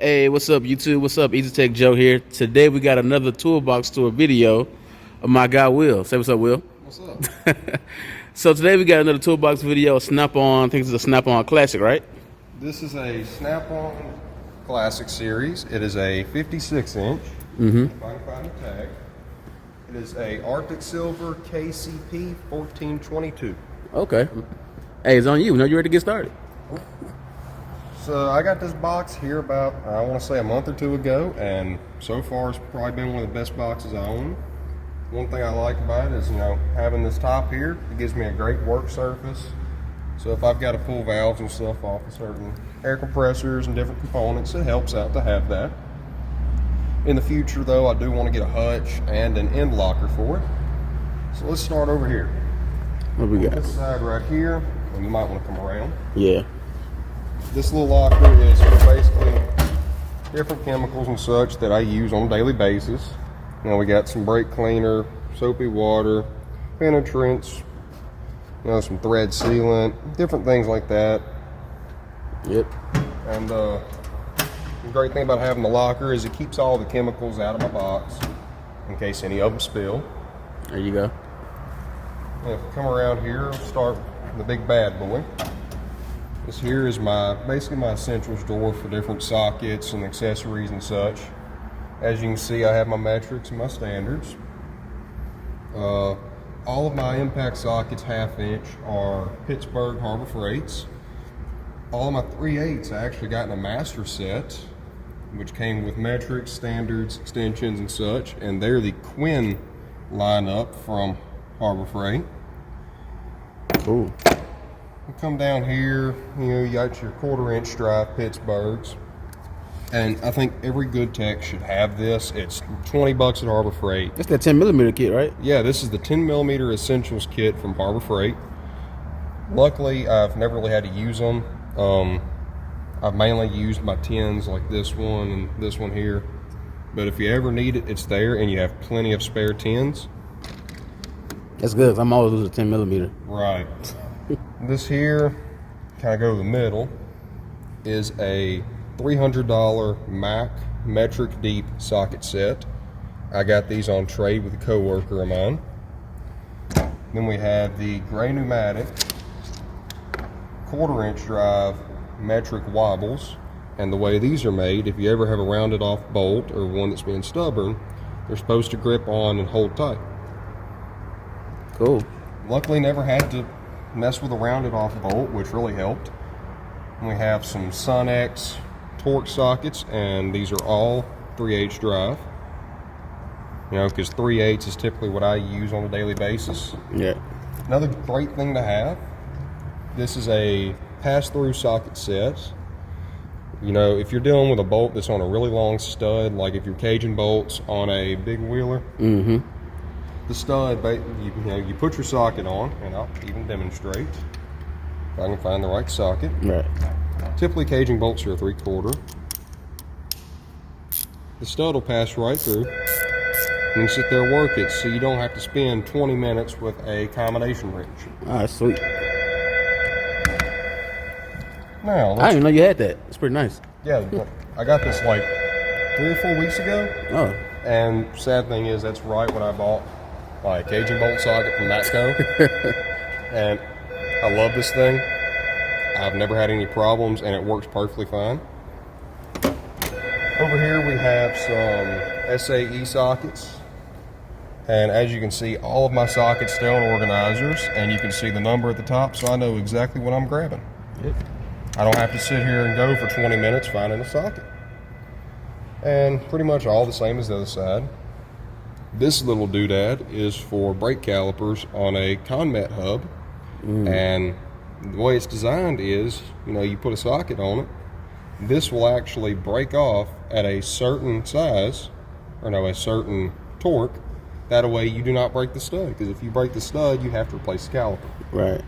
Hey, what's up, YouTube? What's up? Easy Tech Joe here. Today we got another Toolbox tour video of my guy Will. Say what's up, Will. What's up? So today we got another Toolbox video, Snap-on. I think it's a Snap-on Classic, right? This is a Snap-on Classic series. It is a 56-inch. If I can find the tag. It is a Arctic Silver KCP 1422. Okay. Hey, it's on you. Whenever you're ready to get started. So I got this box here about, I want to say, a month or two ago, and so far it's probably been one of the best boxes I own. One thing I like about it is, having this top here, it gives me a great work surface. So if I've got to pull valves and stuff off of certain air compressors and different components, it helps out to have that. In the future though, I do want to get a hutch and an end locker for it. So let's start over here. What we got? This side right here, and you might want to come around. Yeah. This little locker is for basically different chemicals and such that I use on a daily basis. We got some brake cleaner, soapy water, penetrants, some thread sealant, different things like that. Yep. And the great thing about having the locker is it keeps all the chemicals out of my box in case any of them spill. There you go. If we come around here, we'll start with the big bad boy. This here is basically my essentials drawer for different sockets and accessories and such. As you can see, I have my metrics and my standards. All of my impact sockets, 1/2 inch, are Pittsburgh Harbor Freights. All of my 3/8 I actually got in a master set, which came with metrics, standards, extensions, and such. And they're the Quinn lineup from Harbor Freight. Cool. You come down here, you got your 1/4 inch drive Pittsburghs. And I think every good tech should have this. It's $20 at Harbor Freight. That's that 10mm kit, right? Yeah, this is the 10mm Essentials kit from Harbor Freight. Luckily, I've never really had to use them. I've mainly used my 10s like this one and this one here. But if you ever need it, it's there, and you have plenty of spare 10s. That's good. I'm always losing 10mm. Right. This here, kind of go to the middle, is a $300 Mac metric deep socket set. I got these on trade with a coworker of mine. Then we have the gray pneumatic 1/4 inch drive metric wobbles. And the way these are made, if you ever have a rounded off bolt or one that's been stubborn, they're supposed to grip on and hold tight. Cool. Luckily, never had to mess with a rounded off bolt, which really helped. And we have some Sun-X torque sockets, and these are all 3/8 drive. Because 3/8 is typically what I use on a daily basis. Yeah. Another great thing to have, this is a pass-through socket set. If you're dealing with a bolt that's on a really long stud, like if you're caging bolts on a big wheeler, the stud, you put your socket on, and I'll even demonstrate if I can find the right socket. Right. Typically, caging bolts are a 3/4. The stud will pass right through, and you sit there and work it, so you don't have to spend 20 minutes with a combination wrench. Ah, that's sweet. Now, I didn't even know you had that. It's pretty nice. yeah, I got this like 3 or 4 weeks ago. Oh. And sad thing is, that's right when I bought my caging bolt socket from Matco. And I love this thing. I've never had any problems, and it works perfectly fine. Over here we have some SAE sockets. And as you can see, all of my sockets stay on organizers, and you can see the number at the top, so I know exactly what I'm grabbing. Yep. I don't have to sit here and go for 20 minutes finding a socket. And pretty much all the same as the other side. This little doodad is for brake calipers on a Conmet hub. And the way it's designed is, you put a socket on it. This will actually break off at a certain size, a certain torque. That way you do not break the stud, because if you break the stud, you have to replace the caliper. Right.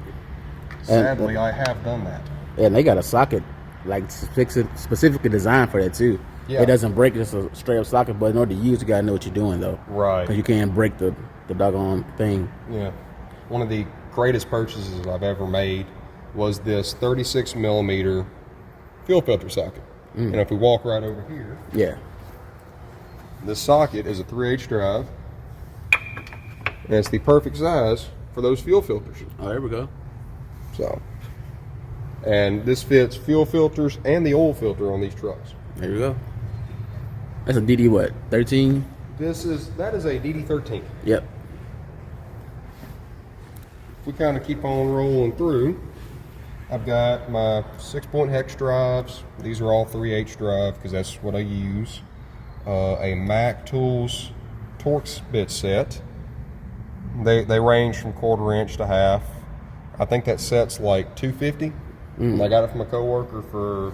Sadly, I have done that. And they got a socket like specifically designed for that too. Yeah. It doesn't break just a straight up socket, but in order to use, you gotta know what you're doing though. Right. Because you can't break the doggone thing. Yeah. One of the greatest purchases I've ever made was this 36mm fuel filter socket. And if we walk right over here, Yeah. this socket is a 3/8 drive, and it's the perfect size for those fuel filters. Oh, there we go. So, and this fits fuel filters and the oil filter on these trucks. There you go. That's a DD what? 13? That is a DD13. Yep. If we kind of keep on rolling through, I've got my 6-point hex drives. These are all 3/8 drive because that's what I use. A Mac Tools Torx bit set. They range from 1/4 inch to half. I think that set's like $250. And I got it from a coworker for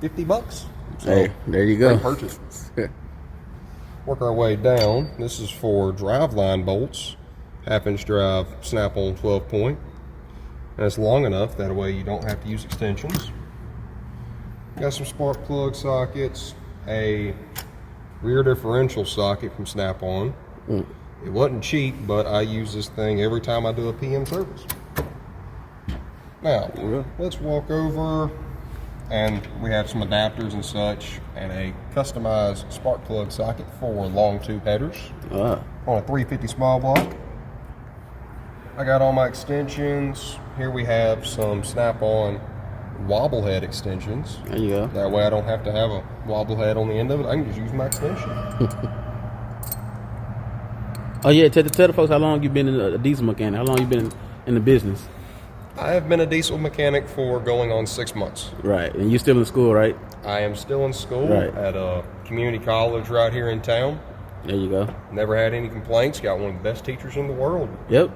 $50. So Hey, there you go. great purchase. Work our way down. This is for driveline bolts, 1/2 inch drive, snap-on 12-point. And it's long enough that way you don't have to use extensions. Got some spark plug sockets, a rear differential socket from Snap-on. It wasn't cheap, but I use this thing every time I do a PM service. Now, let's walk over, and we have some adapters and such, and a customized spark plug socket for long tube headers on a 350 small block. I got all my extensions. Here we have some Snap-on wobble head extensions. There you go. That way I don't have to have a wobble head on the end of it. I can just use my extension. Oh yeah, tell the folks how long you been a diesel mechanic. How long you been in the business? I have been a diesel mechanic for going on 6 months. Right, and you still in school, right? I am still in school Right. at a community college right here in town. There you go. Never had any complaints. Got one of the best teachers in the world. Yep.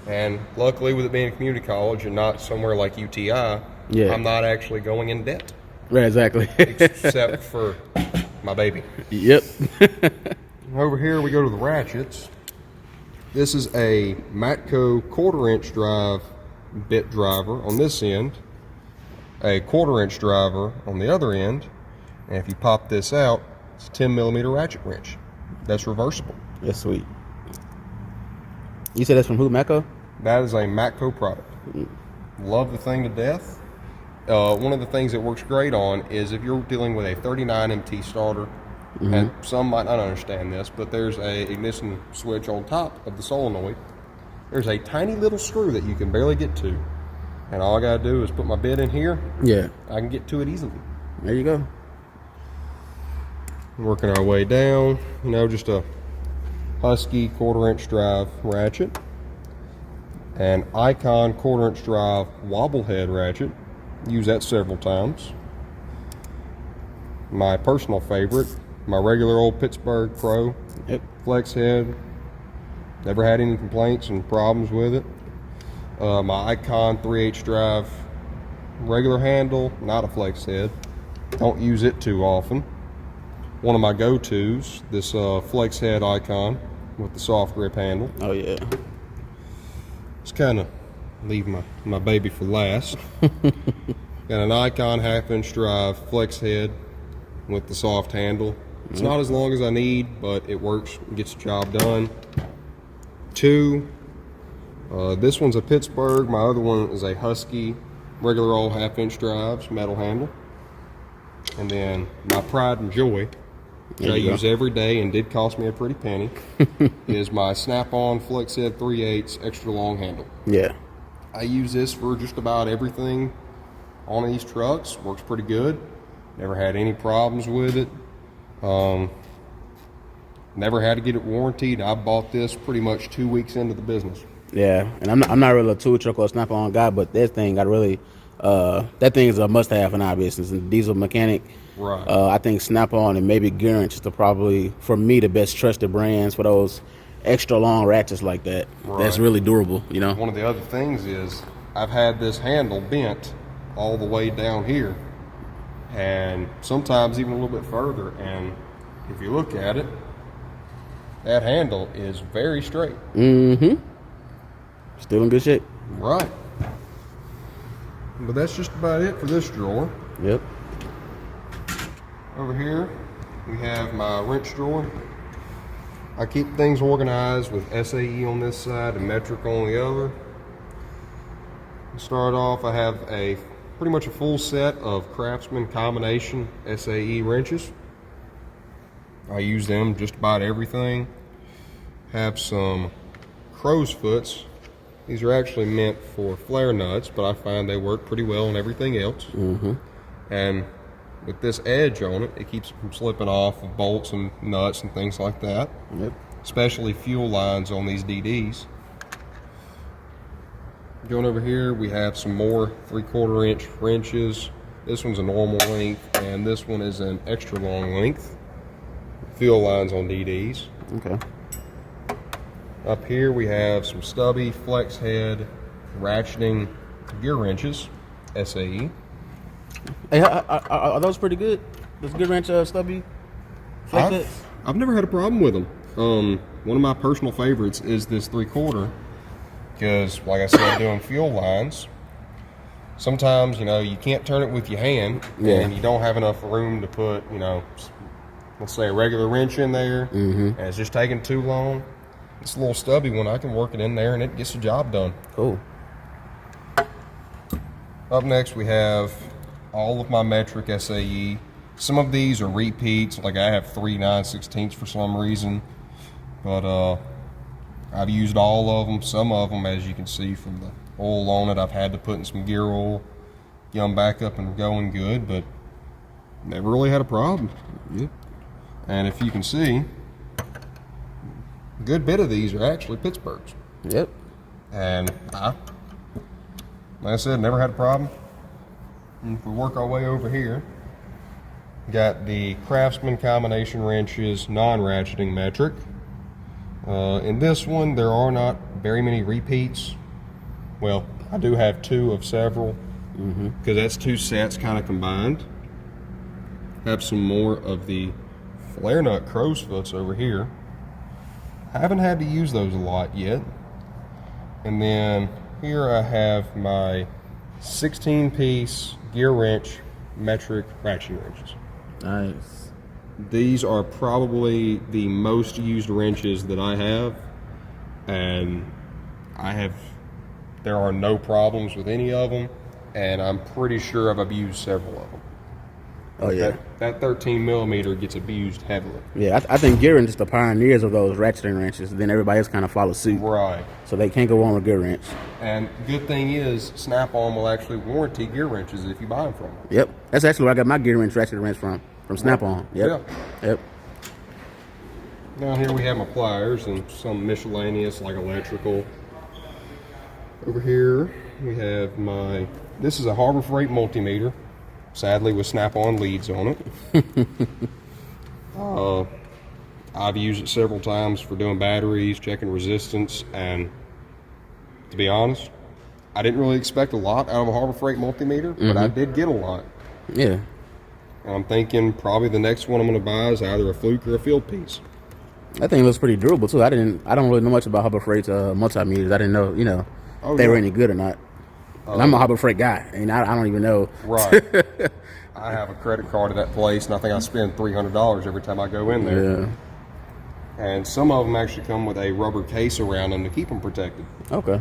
And luckily, with it being a community college and not somewhere like UTI, Yeah. I'm not actually going in debt, Right, exactly. except for my baby. Yep. Over here, we go to the ratchets. This is a Matco 1/4 inch drive bit driver on this end, a 1/4 inch driver on the other end, and if you pop this out, it's a 10mm ratchet wrench. That's reversible. That's sweet. You said that's from who, Mako? That is a Matco product. Love the thing to death. One of the things that works great on is if you're dealing with a 39 MT starter, and some might not understand this, but there's a ignition switch on top of the solenoid. There's a tiny little screw that you can barely get to, and all I gotta do is put my bit in here. Yeah. I can get to it easily. There you go. Working our way down, just a Husky 1/4 inch drive ratchet, and Icon 1/4 inch drive wobble head ratchet. Use that several times. My personal favorite, my regular old Pittsburgh Pro flex head. Never had any complaints and problems with it. My Icon 3/8 drive regular handle, not a flex head. Don't use it too often. One of my go-tos, this flex head Icon with the soft grip handle. Oh yeah. Just kind of leave my baby for last. Got an Icon 1/2 inch drive flex head with the soft handle. It's not as long as I need, but it works, gets the job done. Two, this one's a Pittsburgh. My other one is a Husky, regular old 1/2 inch drives, metal handle. And then my pride and joy, which I use every day and did cost me a pretty penny, is my Snap-on flex head 3/8 extra long handle. Yeah. I use this for just about everything on these trucks. Works pretty good. Never had any problems with it. Never had to get it warranted. I bought this pretty much 2 weeks into the business. Yeah, and I'm not really a tool truck or Snap-on guy, but that thing that thing is a must-have in our business. And diesel mechanic, Right. I think Snap-on and maybe Garant is probably, for me, the best trusted brands for those extra long ratchets like that. Right. That's really durable, One of the other things is I've had this handle bent all the way down here, and sometimes even a little bit further. And if you look at it, that handle is very straight. Mm-hmm. Still in good shape. Right. But that's just about it for this drawer. Yep. Over here, we have my wrench drawer. I keep things organized with SAE on this side and metric on the other. To start off, I have a pretty much a full set of Craftsman combination SAE wrenches. I use them just about everything. Have some crow's foots. These are actually meant for flare nuts, but I find they work pretty well on everything else. And with this edge on it, it keeps it from slipping off of bolts and nuts and things like that. Especially fuel lines on these DDs. Going over here, we have some more 3/4 inch wrenches. This one's a normal length, and this one is an extra long length. Fuel lines on DDs. Okay. Up here we have some stubby flex head ratcheting gear wrenches, SAE. Hey, are those pretty good? Those good wrench stubby flex heads? I've never had a problem with them. One of my personal favorites is this 3/4, because like I said, doing fuel lines, sometimes, you know, you can't turn it with your hand, and you don't have enough room to put, you know, let's say a regular wrench in there, and it's just taking too long. This little stubby one, I can work it in there and it gets the job done. Cool. Up next we have all of my metric SAE. Some of these are repeats, like I have 3 9/16 for some reason, but I've used all of them. Some of them, as you can see from the oil on it, I've had to put in some gear oil, get them back up and going good, but never really had a problem. And if you can see, a good bit of these are actually Pittsburghs. And like I said, never had a problem. And if we work our way over here, got the Craftsman combination wrenches, non-ratcheting metric. In this one, there are not very many repeats. Well, I do have 2 of several, because that's 2 sets kind of combined. Have some more of the flare nut crow's foots over here. I haven't had to use those a lot yet. And then here I have my 16-piece gear wrench metric ratchet wrenches. Nice. These are probably the most used wrenches that I have, and there are no problems with any of them, and I'm pretty sure I've abused several of them. Oh yeah. That 13 millimeter gets abused heavily. Yeah, I think Gearing is the pioneers of those ratcheting wrenches. Then everybody else kind of follows suit. Right. So they can't go wrong with gear wrench. And good thing is, Snap-on will actually warranty gear wrenches if you buy them from them. Yep. That's actually where I got my gear wrench ratchet wrench from Snap-on. Yep. Yeah. Yep. Now here we have my pliers and some miscellaneous like electrical. Over here we have this is a Harbor Freight multimeter, sadly with Snap-on leads on it. I've used it several times for doing batteries, checking resistance, and to be honest, I didn't really expect a lot out of a Harbor Freight multimeter, but I did get a lot. Yeah. And I'm thinking probably the next one I'm going to buy is either a Fluke or a Field Piece. That thing looks pretty durable too. I don't really know much about Harbor Freight's multimeters. I didn't know, if they were any good or not. And I'm a Harbor Freight guy, and I don't even know. Right. I have a credit card at that place, and I think I spend $300 every time I go in there. Yeah. And some of them actually come with a rubber case around them to keep them protected. Okay.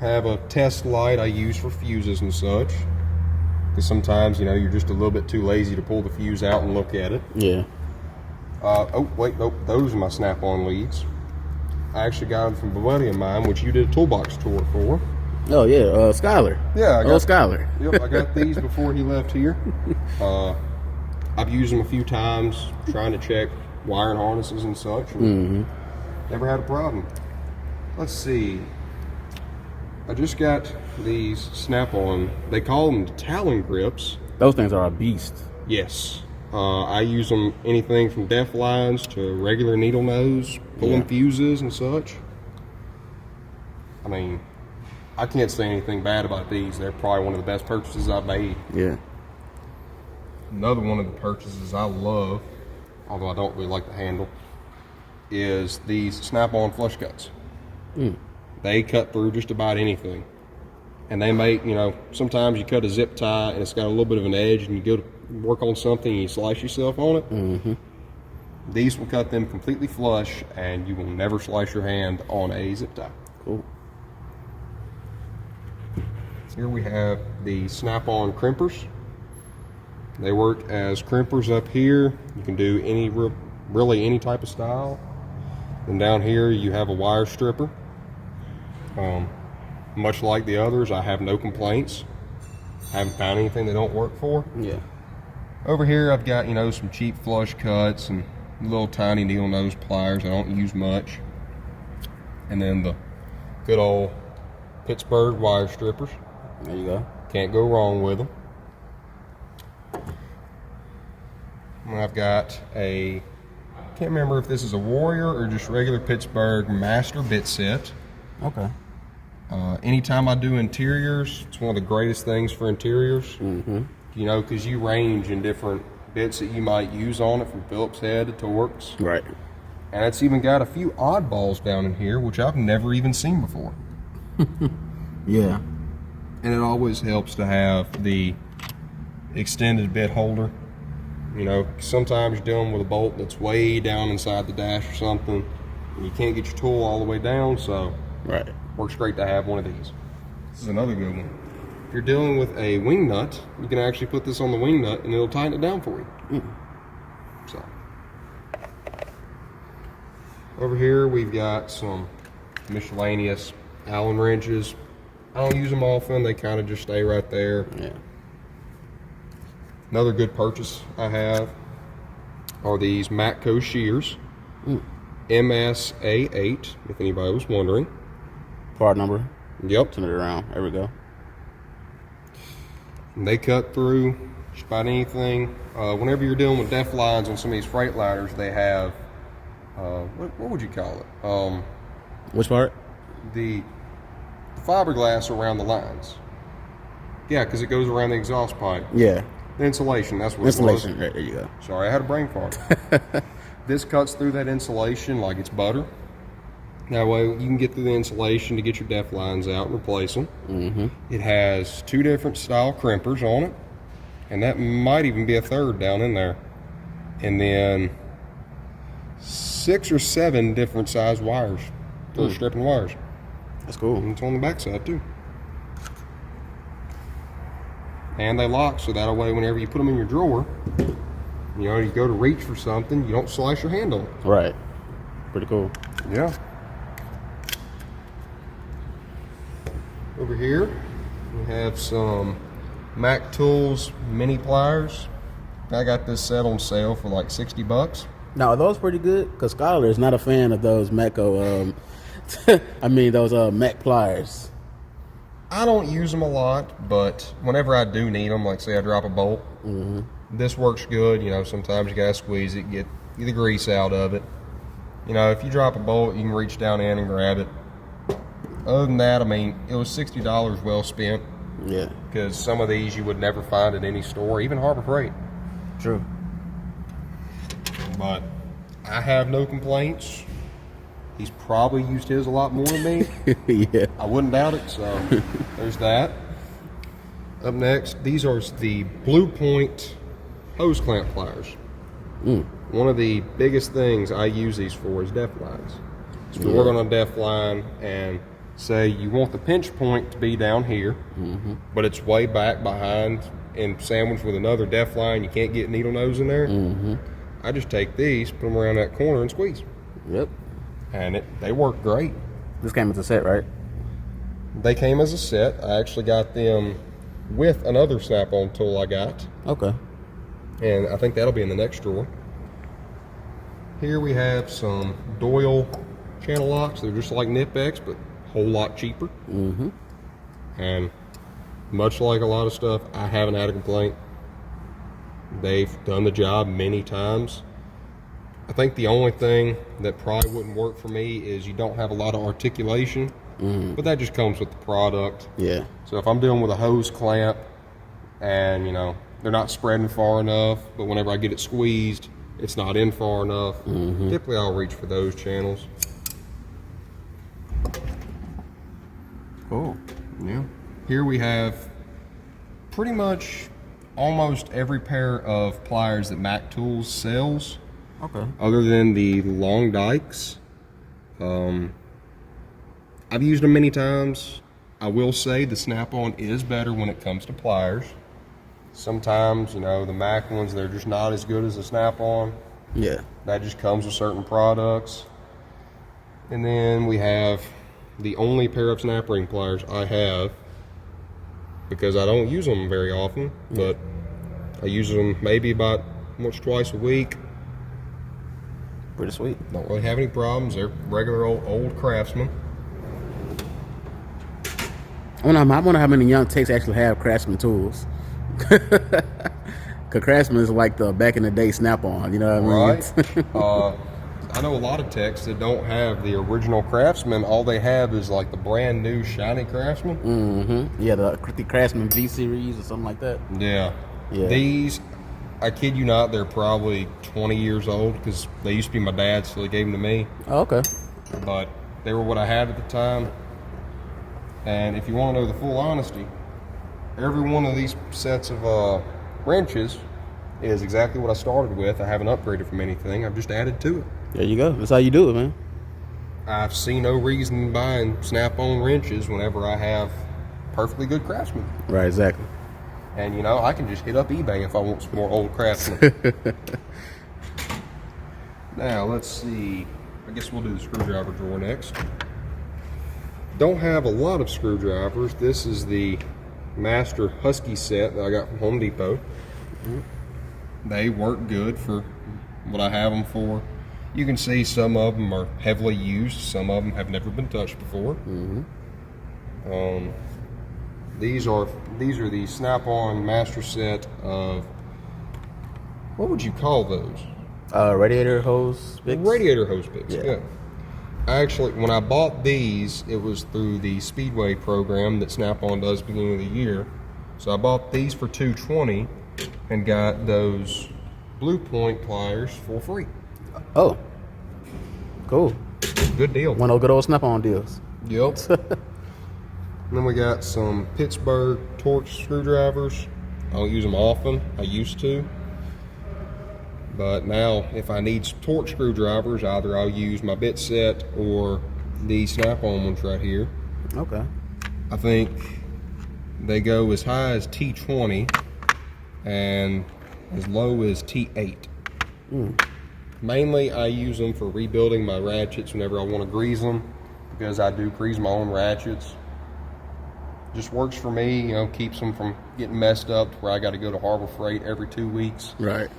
Have a test light I use for fuses and such, because sometimes you're just a little bit too lazy to pull the fuse out and look at it. Yeah. Those are my Snap-on leads. I actually got them from a buddy of mine, which you did a Toolbox tour for. Oh yeah, Skyler. Yeah, Skyler. Yep, I got these before he left here. I've used them a few times trying to check wiring harnesses and such. And never had a problem. Let's see. I just got these Snap-on. They call them Talon grips. Those things are a beast. Yes. I use them anything from def lines to regular needle nose, pulling fuses and such. I mean, I can't say anything bad about these. They're probably one of the best purchases I've made. Yeah. Another one of the purchases I love, although I don't really like the handle, is these Snap-on flush cuts. They cut through just about anything. And they make, sometimes you cut a zip tie and it's got a little bit of an edge and you go to work on something and you slice yourself on it. These will cut them completely flush and you will never slice your hand on a zip tie. Cool. Here we have the snap-on crimpers. They work as crimpers up here. You can do really any type of style. And down here you have a wire stripper. Much like the others, I have no complaints. I haven't found anything they don't work for. Yeah. Over here I've got, some cheap flush cuts and little tiny needle nose pliers I don't use much. And then the good old Pittsburgh wire strippers. There you go. Can't go wrong with them. And I've got I can't remember if this is a Warrior or just regular Pittsburgh Master bit set. Okay. Anytime I do interiors, it's one of the greatest things for interiors. Mm-hmm. Because you range in different bits that you might use on it, from Phillips head to Torx. Right. And it's even got a few oddballs down in here, which I've never even seen before. Yeah. And it always helps to have the extended bit holder. Sometimes you're dealing with a bolt that's way down inside the dash or something, and you can't get your tool all the way down, so right. Works great to have one of these. This is another good one. If you're dealing with a wing nut, you can actually put this on the wing nut and it'll tighten it down for you. So, over here we've got some miscellaneous Allen wrenches. I don't use them often, they kind of just stay right there. Yeah. Another good purchase I have are these Matco shears. MSA8, if anybody was wondering. Part number. Yep. Turn it around. There we go. And they cut through just about anything. Whenever you're dealing with def lines on some of these freight liners, they have, what would you call it? Which part? The fiberglass around the lines. Yeah, because it goes around the exhaust pipe. Yeah. The insulation, that's what Insulation. it was. Right, there you go. Sorry, I had a brain fart. This cuts through that insulation like it's butter. That way you can get through the insulation to get your def lines out and replace them. Mm-hmm. It has 2 different style crimpers on it, and that might even be a third down in there. And then 6 or 7 different size wires for stripping wires. That's cool. And it's on the back side too. And they lock, so that way whenever you put them in your drawer, you go to reach for something, you don't slice your hand on it. Right. Pretty cool. Yeah. Over here, we have some Mac Tools mini pliers. I got this set on sale for like $60. Now, are those pretty good? Because Skylar is not a fan of those Matco, those Mac pliers. I don't use them a lot, but whenever I do need them, like say I drop a bolt, this works good. Sometimes you gotta squeeze it, get the grease out of it. If you drop a bolt, you can reach down in and grab it. Other than that, it was $60 well spent. Yeah. Because some of these you would never find at any store, even Harbor Freight. True. But I have no complaints. He's probably used his a lot more than me. Yeah. I wouldn't doubt it, so there's that. Up next, these are the Blue Point hose clamp pliers. One of the biggest things I use these for is def lines. So if you're working on a def line and say you want the pinch point to be down here, but it's way back behind and sandwiched with another def line, you can't get needle nose in there. I just take these, put them around that corner and squeeze. Yep. And they work great. This came as a set, right? They came as a set. I actually got them with another snap-on tool I got. Okay. And I think that'll be in the next drawer. Here we have some Doyle channel locks. They're just like Nip-X, but a whole lot cheaper. And much like a lot of stuff, I haven't had a complaint. They've done the job many times. I think the only thing that probably wouldn't work for me is you don't have a lot of articulation, but that just comes with the product. Yeah. So if I'm dealing with a hose clamp and, they're not spreading far enough, but whenever I get it squeezed, it's not in far enough, typically I'll reach for those channels. Cool. Yeah. Here we have pretty much almost every pair of pliers that Mac Tools sells. Okay. Other than the long dikes. I've used them many times. I will say the snap-on is better when it comes to pliers. Sometimes, you know, the Mac ones, they're just not as good as the snap-on. Yeah. That just comes with certain products. And then we have the only pair of snap ring pliers I have, because I don't use them very often, but I use them maybe about once, twice a week. Pretty sweet. Don't really have any problems. They're regular old Craftsman. I wonder how many young techs actually have Craftsman tools. Because Craftsman is like the back in the day Snap-on, you know what I mean? Right. I know a lot of techs that don't have the original Craftsman. All they have is like the brand new shiny Craftsman. Mm-hmm. Yeah, the Craftsman V series or something like that. Yeah. These, I kid you not, they're probably 20 years old, because they used to be my dad's, so he gave them to me. Oh, okay. But they were what I had at the time. And if you want to know the full honesty, every one of these sets of wrenches is exactly what I started with. I haven't upgraded from anything. I've just added to it. There you go. That's how you do it, man. I've seen no reason in buying snap-on wrenches whenever I have perfectly good Craftsman. Right, exactly. And, you know, I can just hit up eBay if I want some more old Craftsman. Now, let's see. I guess we'll do the screwdriver drawer next. Don't have a lot of screwdrivers. This is the Master Husky set that I got from Home Depot. They work good for what I have them for. You can see some of them are heavily used. Some of them have never been touched before. These are the Snap-on Master set of, what would you call those? Radiator hose picks? Radiator hose picks, Yeah. yeah. Actually, when I bought these, it was through the Speedway program that Snap-on does beginning of the year. So I bought these for $220 and got those Blue Point pliers for free. Oh, cool. Good deal. One of those good old Snap-on deals. Yep. And then we got some Pittsburgh Torch screwdrivers. I don't use them often. I used to. But now, if I need torch screwdrivers, either I'll use my bit set or the Snap-on ones right here. Okay. I think they go as high as T20 and as low as T8. Mainly, I use them for rebuilding my ratchets whenever I want to grease them, because I do grease my own ratchets. Just works for me, you know, keeps them from getting messed up to where I got to go to Harbor Freight every 2 weeks. Right.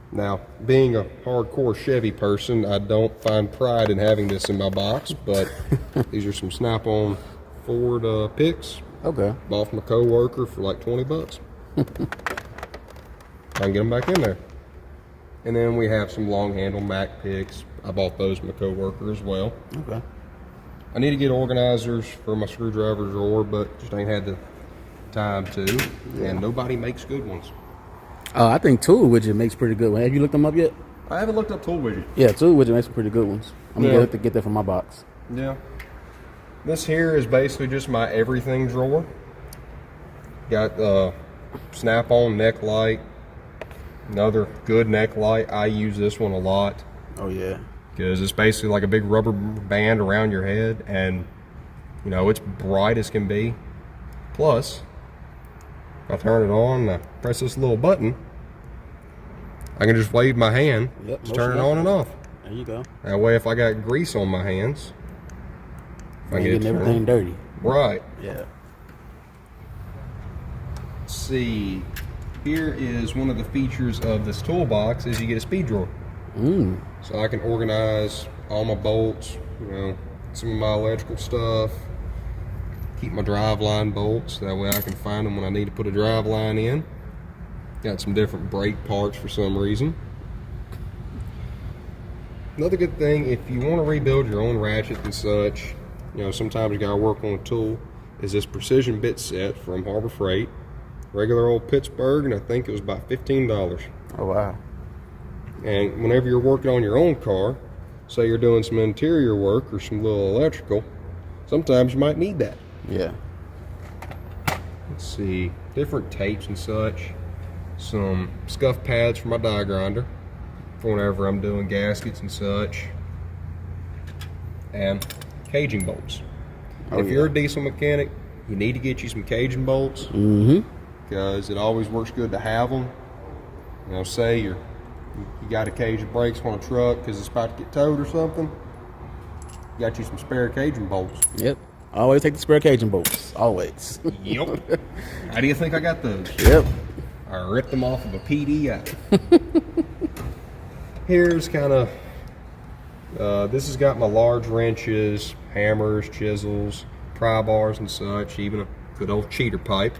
Now, being a hardcore Chevy person, I don't find pride in having this in my box, but these are some Snap-on Ford picks. Okay. Bought from a co-worker for like 20 bucks. I can get them back in there. And then we have some long handle Mac picks. I bought those from a co-worker as well. Okay. I need to get organizers for my screwdriver drawer, but just ain't had the time to. Yeah. And nobody makes good ones. I think Tool Widget makes pretty good ones. Have you looked them up yet? I haven't looked up Tool Widget. Yeah, Tool Widget makes some pretty good ones. I'm gonna have to get that from my box. Yeah. This here is basically just my everything drawer. Got Snap-on neck light. Another good neck light. I use this one a lot. Oh yeah. Because it's basically like a big rubber band around your head, and you know, it's bright as can be. Plus, if I turn it on and I press this little button, I can just wave my hand, just turn it on and off. There you go. That way, if I got grease on my hands, I get everything dirty. Right. Yeah. Let's see. Here is one of the features of this toolbox is you get a speed drawer. So I can organize all my bolts, you know, some of my electrical stuff, keep my drive line bolts, that way I can find them when I need to put a drive line in. Got some different brake parts for some reason. Another good thing, if you want to rebuild your own ratchet and such, you know, sometimes you gotta work on a tool, is this precision bit set from Harbor Freight. Regular old Pittsburgh, and I think it was about $15. Oh wow. And whenever you're working on your own car, say you're doing some interior work or some little electrical, sometimes you might need that. Yeah. Let's see, different tapes and such. Some scuff pads for my die grinder for whenever I'm doing gaskets and such. And caging bolts. If you're a diesel mechanic, you need to get you some Cajun bolts. Because it always works good to have them. You know, say you got a Cajun brakes on a truck because it's about to get towed or something. You got you some spare Cajun bolts. Yep. Always take the spare Cajun bolts. Always. Yep. How do you think I got those? Yep. I ripped them off of a PDI. Here's kind of, this has got my large wrenches, hammers, chisels, pry bars and such, even a good old cheater pipe.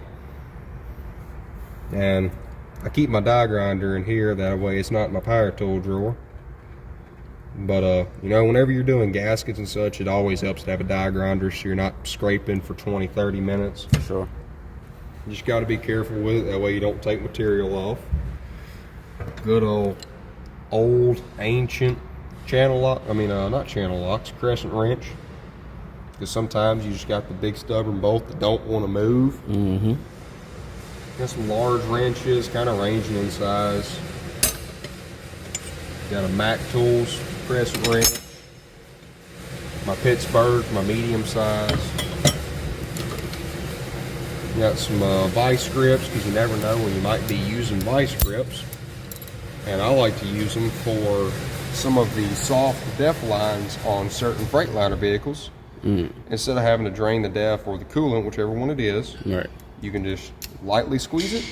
And I keep my die grinder in here, that way it's not in my power tool drawer. But you know, whenever you're doing gaskets and such, it always helps to have a die grinder so you're not scraping for 20-30 minutes. For sure. You just got to be careful with it, that way you don't take material off. Good old ancient channel lock, not channel locks, crescent wrench. Because sometimes you just got the big stubborn bolt that don't want to move. Got some large wrenches, kind of ranging in size. Got a Mac Tools crescent wrench. My Pittsburgh, my medium size. Got some vice grips, because you never know when you might be using vice grips. And I like to use them for some of the soft def lines on certain Freightliner vehicles. Instead of having to drain the def or the coolant, whichever one it is, Right. you can just lightly squeeze it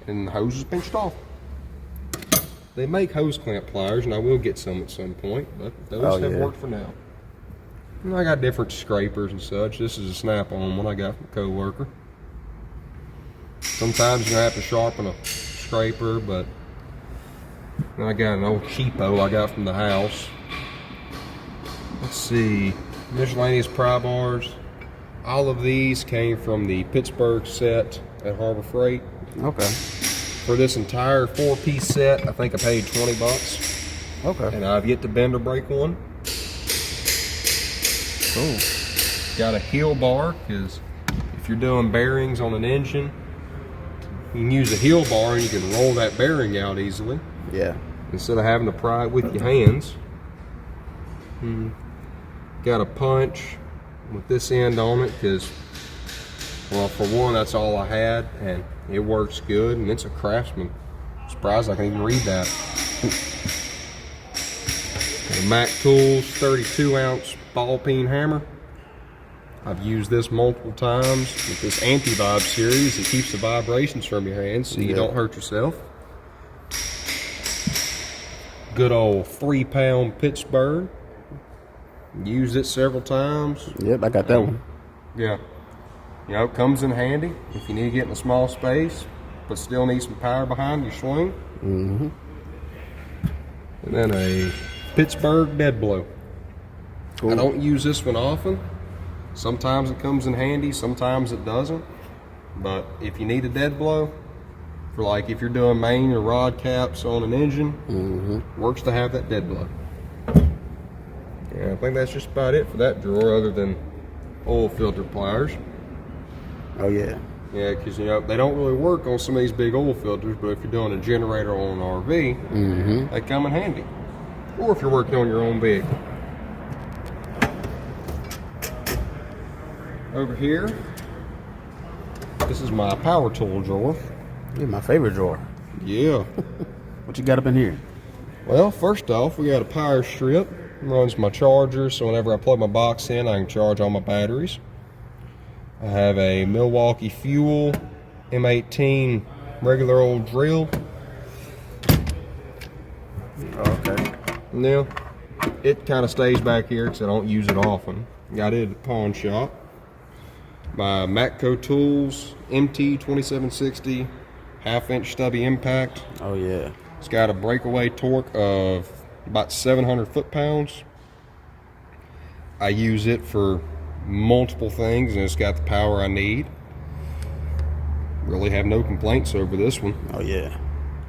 and the hose is pinched off. They make hose clamp pliers, and I will get some at some point, but those have worked for now. And I got different scrapers and such. This is a snap-on one I got from a co-worker. Sometimes you're gonna have to sharpen a scraper, but then I got an old cheapo I got from the house. Let's see, miscellaneous pry bars. All of these came from the Pittsburgh set at Harbor Freight. Okay. For this entire 4-piece set, I think I paid $20. Okay. And I've yet to bend or break one. Cool. Got a heel bar, because if you're doing bearings on an engine, you can use a heel bar and you can roll that bearing out easily. Yeah. Instead of having to pry it with your hands. Got a punch with this end on it, because, well, for one, that's all I had, and it works good, and it's a Craftsman. I'm surprised I can even read that. The Mac Tools 32-ounce ball peen hammer. I've used this multiple times with this anti-vibe series. It keeps the vibrations from your hands so you don't hurt yourself. Good old 3-pound Pittsburgh. Used it several times. Yep, I got that one. Yeah. You know, it comes in handy if you need to get in a small space, but still need some power behind your swing. And then a Pittsburgh dead blow. Cool. I don't use this one often. Sometimes it comes in handy, sometimes it doesn't. But if you need a dead blow, for like if you're doing main or rod caps on an engine, works to have that dead blow. Yeah, I think that's just about it for that drawer, other than oil filter pliers. Oh yeah. Yeah, because you know they don't really work on some of these big oil filters, but if you're doing a generator on an RV, they come in handy. Or if you're working on your own vehicle. Over here, this is my power tool drawer. Yeah, my favorite drawer. Yeah. What you got up in here? Well, first off, we got a power strip. It runs my charger, so whenever I plug my box in, I can charge all my batteries. I have a Milwaukee Fuel M18 regular old drill. Okay. Now, it kind of stays back here because I don't use it often. Got it at the pawn shop. My Matco Tools MT2760 half-inch stubby impact. Oh yeah. It's got a breakaway torque of about 700 foot-pounds. I use it for multiple things, and it's got the power I need. Really have no complaints over this one. Oh yeah.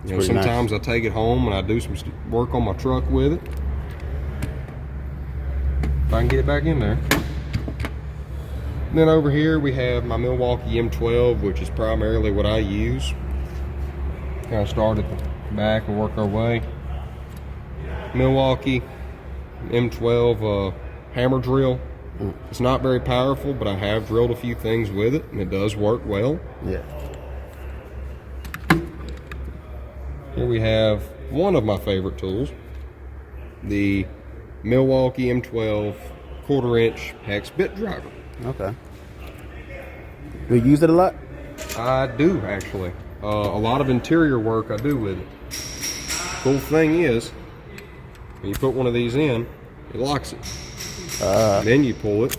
You know, sometimes I take it home and I do some work on my truck with it. If I can get it back in there. And then over here we have my Milwaukee M12, which is primarily what I use. Kind of start at the back and work our way. Milwaukee M12 hammer drill. It's not very powerful, but I have drilled a few things with it, and it does work well. Yeah. Here we have one of my favorite tools, the Milwaukee M12 1/4-inch hex bit driver. Okay. Do you use it a lot? I do, actually. A lot of interior work I do with it. Cool thing is, when you put one of these in, it locks it. Then you pull it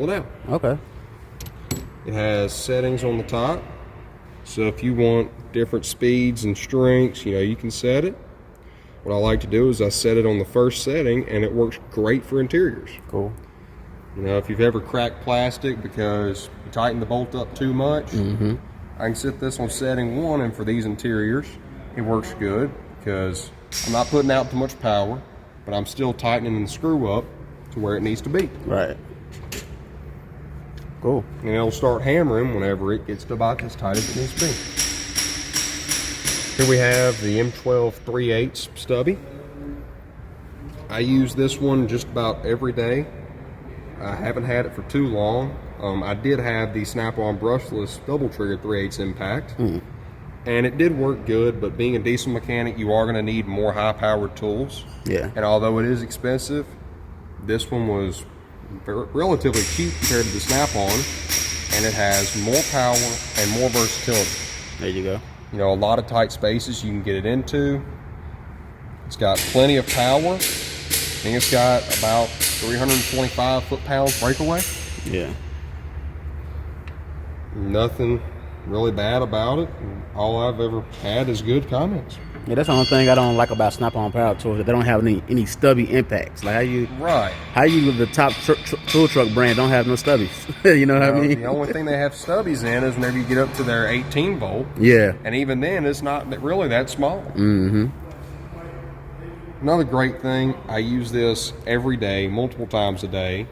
out. Okay. It has settings on the top, so if you want different speeds and strengths, you can set it. What I like to do is I set it on the first setting, and it works great for interiors. Cool. If you've ever cracked plastic because you tighten the bolt up too much, I can set this on setting 1, and for these interiors, it works good because I'm not putting out too much power, but I'm still tightening the screw up to where it needs to be. Right. Cool. And it'll start hammering whenever it gets to about as tight as it needs to be. Here we have the M12 3/8 stubby. I use this one just about every day. I haven't had it for too long. I did have the Snap-on brushless double trigger 3/8 impact, and it did work good, but being a diesel mechanic, you are going to need more high-powered tools. Yeah. And although it is expensive, this one was relatively cheap compared to the Snap-on, and it has more power and more versatility. There you go. A lot of tight spaces you can get it into. It's got plenty of power. I think it's got about 325 foot-pounds breakaway. Yeah. Nothing really bad about it. All I've ever had is good comments. Yeah, that's the only thing I don't like about Snap-on power tools, that they don't have any stubby impacts. Like how you with the top tool truck brand don't have no stubbies. You know what I mean? The only thing they have stubbies in is whenever you get up to their 18 volt. Yeah. And even then, it's not really that small. Another great thing, I use this every day, multiple times a day.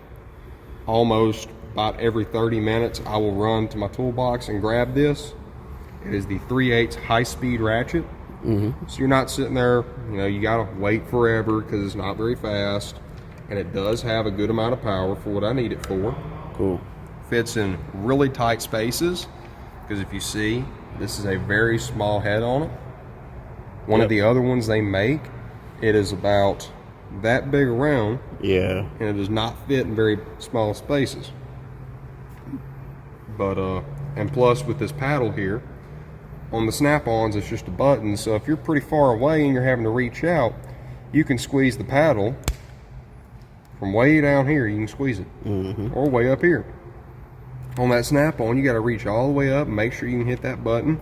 Almost about every 30 minutes, I will run to my toolbox and grab this. It is the 3/8 high-speed ratchet. So you're not sitting there, you gotta wait forever because it's not very fast, and it does have a good amount of power for what I need it for. Cool. Fits in really tight spaces, because if you see, this is a very small head on it. One of the other ones they make, it is about that big around. Yeah. And it does not fit in very small spaces. But and plus with this paddle here, on the Snap-ons, it's just a button, so if you're pretty far away and you're having to reach out, you can squeeze the paddle from way down here. You can squeeze it, or way up here. On that Snap-on, you got to reach all the way up and make sure you can hit that button.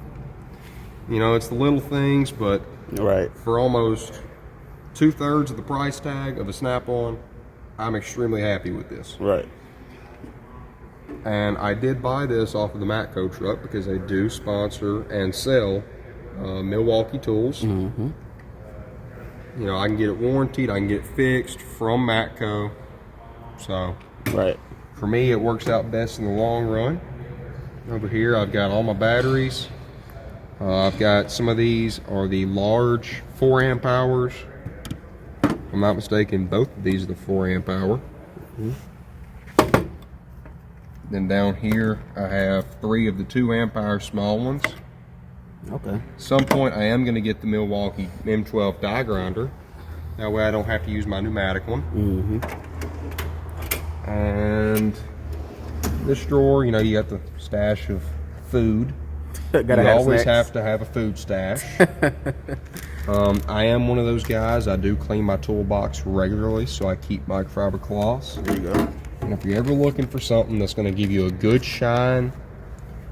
It's the little things, but for almost 2/3 of the price tag of a Snap-on, I'm extremely happy with this. Right. And I did buy this off of the Matco truck because they do sponsor and sell Milwaukee tools. I can get it warranted, I can get it fixed from Matco. So for me, it works out best in the long run. Over here, I've got all my batteries. I've got some of these are the large 4 amp hours. If I'm not mistaken, both of these are the 4 amp hour. Then down here, I have 3 of the 2 amp hour small ones. Okay. At some point, I am going to get the Milwaukee M12 die grinder. That way I don't have to use my pneumatic one. And this drawer, you got the stash of food. You always have to have a food stash. I am one of those guys. I do clean my toolbox regularly, so I keep microfiber cloths. There you go. And if you're ever looking for something that's going to give you a good shine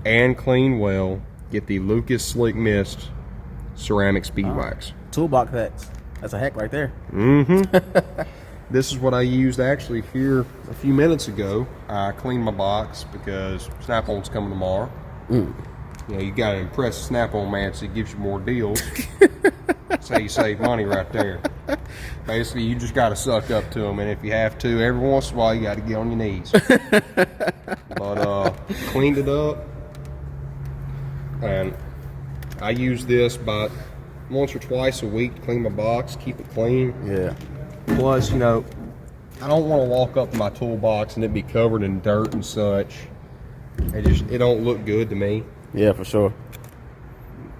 and clean well, get the Lucas Slick Mist ceramic speed wax. Toolbox hacks. That's a hack right there. This is what I used actually here a few minutes ago. I cleaned my box because Snap-on's coming tomorrow. You got to impress the Snap-on man so he gives you more deals. That's how you save money right there. Basically, you just got to suck up to them, and if you have to, every once in a while, you got to get on your knees. But cleaned it up, and I use this about once or twice a week to clean my box, keep it clean. Yeah. Plus, I don't want to walk up to my toolbox and it be covered in dirt and such. It don't look good to me. Yeah, for sure.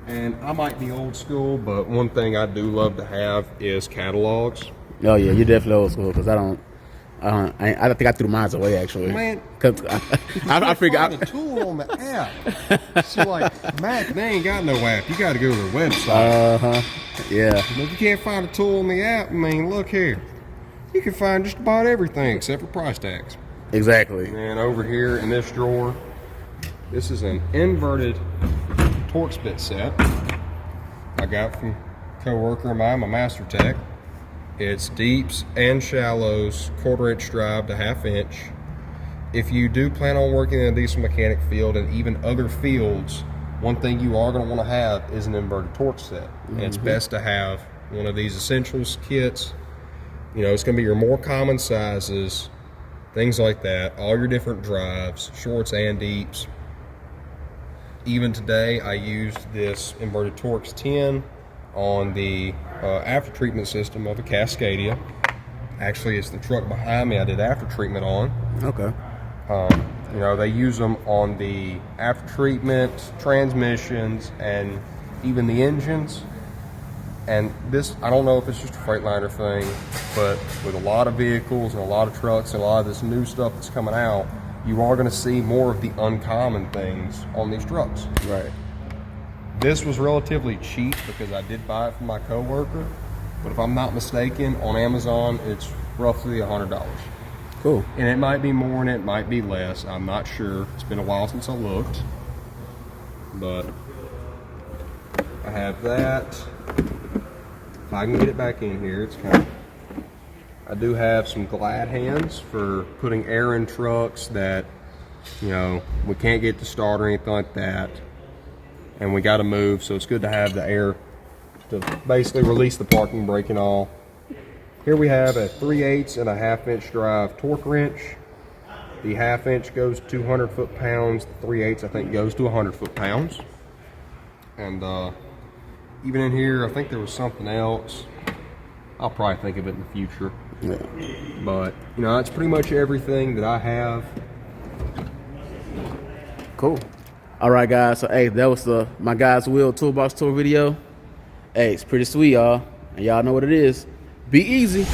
And I might be old school, but one thing I do love to have is catalogs. Oh yeah, you're definitely old school because I think I threw mine away actually. Man, cause I figured find a tool on the app. So like Mac, they ain't got no app. You got to go to their website. Yeah. And if you can't find a tool on the app, I mean, look here. You can find just about everything except for price tags. Exactly. And over here in this drawer, this is an inverted Torx bit set I got from a co-worker of mine, my master tech. It's deeps and shallows, 1/4 inch drive to 1/2 inch. If you do plan on working in a diesel mechanic field and even other fields, one thing you are going to want to have is an inverted Torx set. And it's best to have one of these essentials kits. You know, it's going to be your more common sizes, things like that, all your different drives, shorts and deeps. Even today, I used this inverted Torx 10 on the after treatment system of a Cascadia. Actually, it's the truck behind me I did after treatment on. Okay. You know, they use them on the after treatment, transmissions, and even the engines. And this, I don't know if it's just a Freightliner thing, but with a lot of vehicles and a lot of trucks and a lot of this new stuff that's coming out, you are going to see more of the uncommon things on these trucks. Right. This was relatively cheap because I did buy it from my coworker, but if I'm not mistaken, on Amazon it's roughly $100. Cool. And it might be more and it might be less. I'm not sure. It's been a while since I looked, but I have that. If I can get it back in here, it's kind of. I do have some glad hands for putting air in trucks that, you know, we can't get to start or anything like that, and we got to move. So it's good to have the air to basically release the parking brake and all. Here we have a 3/8 and a 1/2 inch drive torque wrench. The 1/2 inch goes 200 foot-pounds. The 3/8 I think goes to 100 foot-pounds. And even in here, I think there was something else. I'll probably think of it in the future. Yeah. But, you know, that's pretty much everything that I have. Cool. All right, guys. So, hey, that was my Guys Wheel Toolbox Tour video. Hey, it's pretty sweet, y'all. And y'all know what it is. Be easy.